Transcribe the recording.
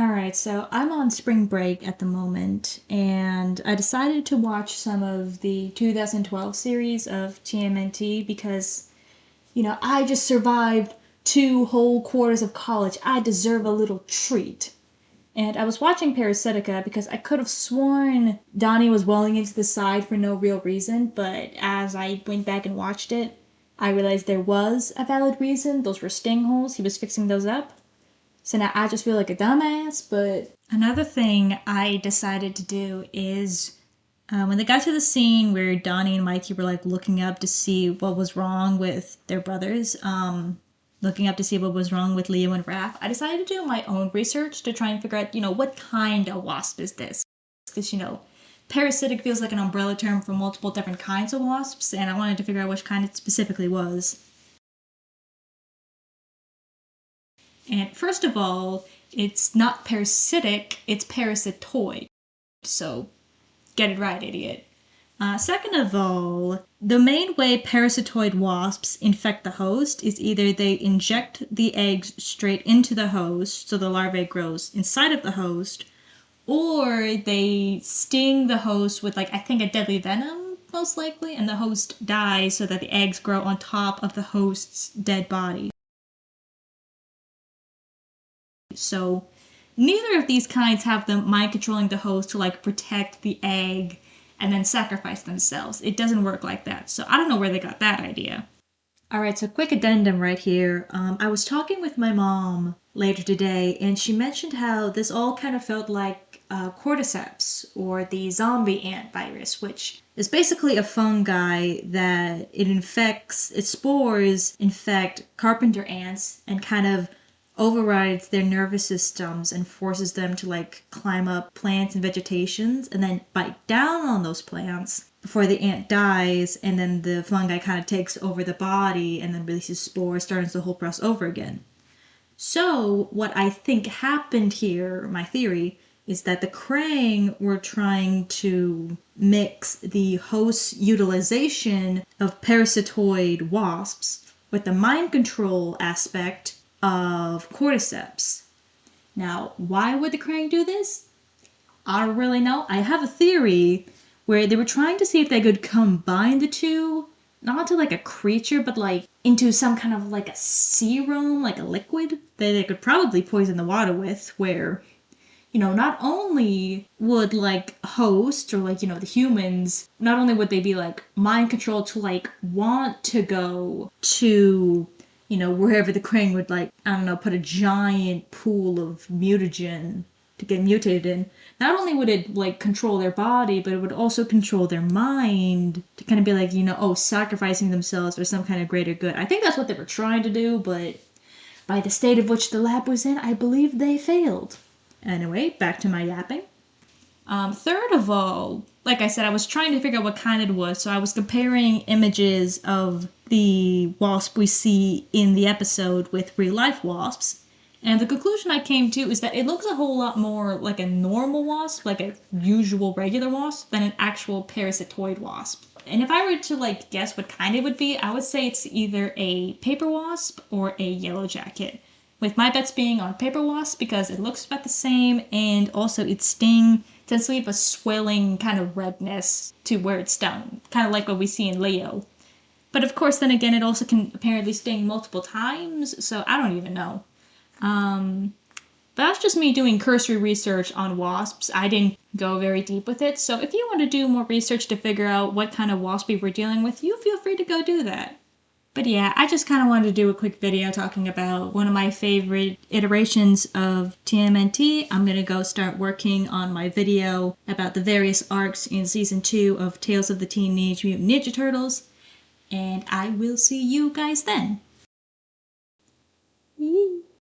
Alright, so I'm on spring break at the moment, and I decided to watch some of the 2012 series of TMNT because, I just survived 2 whole quarters of college. I deserve a little treat. And I was watching Parasitica because I could have sworn Donnie was welling into the side for no real reason, but as I went back and watched it, I realized there was a valid reason. Those were sting holes. He was fixing those up. So now I just feel like a dumbass, but another thing I decided to do is when they got to the scene where Donnie and Mikey were like looking up to see what was wrong with their brothers, looking up to see what was wrong with Leo and Raph, I decided to do my own research to try and figure out, what kind of wasp is this? Because, parasitic feels like an umbrella term for multiple different kinds of wasps, and I wanted to figure out which kind it specifically was. And first of all, it's not parasitic, it's parasitoid. So get it right, idiot. Second of all, the main way parasitoid wasps infect the host is either they inject the eggs straight into the host, so the larvae grows inside of the host, or they sting the host with, I think a deadly venom, most likely, and the host dies so that the eggs grow on top of the host's dead body. So neither of these kinds have them mind controlling the host to protect the egg and then sacrifice themselves. It doesn't work like that. So I don't know where they got that idea. Alright, so quick addendum right here. I was talking with my mom later today, and she mentioned how this all kind of felt like cordyceps, or the zombie ant virus, which is basically a fungi that its spores infect carpenter ants and kind of overrides their nervous systems and forces them to climb up plants and vegetations and then bite down on those plants before the ant dies, and then the fungi kind of takes over the body and then releases spores, starting the whole process over again. So what I think happened here, my theory, is that the Krang were trying to mix the host's utilization of parasitoid wasps with the mind control aspect of cordyceps. Now, why would the Krang do this? I don't really know. I have a theory where they were trying to see if they could combine the two, not into a creature, but into some kind of a serum, a liquid that they could probably poison the water with, where not only would host or the humans, not only would they be mind controlled to want to go to wherever the Krang would put a giant pool of mutagen to get mutated in. Not only would it control their body, but it would also control their mind to kind of be sacrificing themselves for some kind of greater good. I think that's what they were trying to do, but by the state of which the lab was in, I believe they failed. Anyway, back to my yapping. Third of all, like I said, I was trying to figure out what kind it was, so I was comparing images of the wasp we see in the episode with real-life wasps, and the conclusion I came to is that it looks a whole lot more like a normal wasp, like a usual regular wasp, than an actual parasitoid wasp. And if I were to guess what kind it would be, I would say it's either a paper wasp or a yellow jacket. With my bets being on paper wasp because it looks about the same, and also its sting tends to leave a swelling kind of redness to where it's stung, kind of like what we see in Leo. But of course, then again, it also can apparently sting multiple times, so I don't even know. But that's just me doing cursory research on wasps. I didn't go very deep with it, so if you want to do more research to figure out what kind of wasp we're dealing with, you feel free to go do that. But yeah, I just kind of wanted to do a quick video talking about one of my favorite iterations of TMNT. I'm going to go start working on my video about the various arcs in Season 2 of Tales of the Teenage Mutant Ninja Turtles, and I will see you guys then. Yee.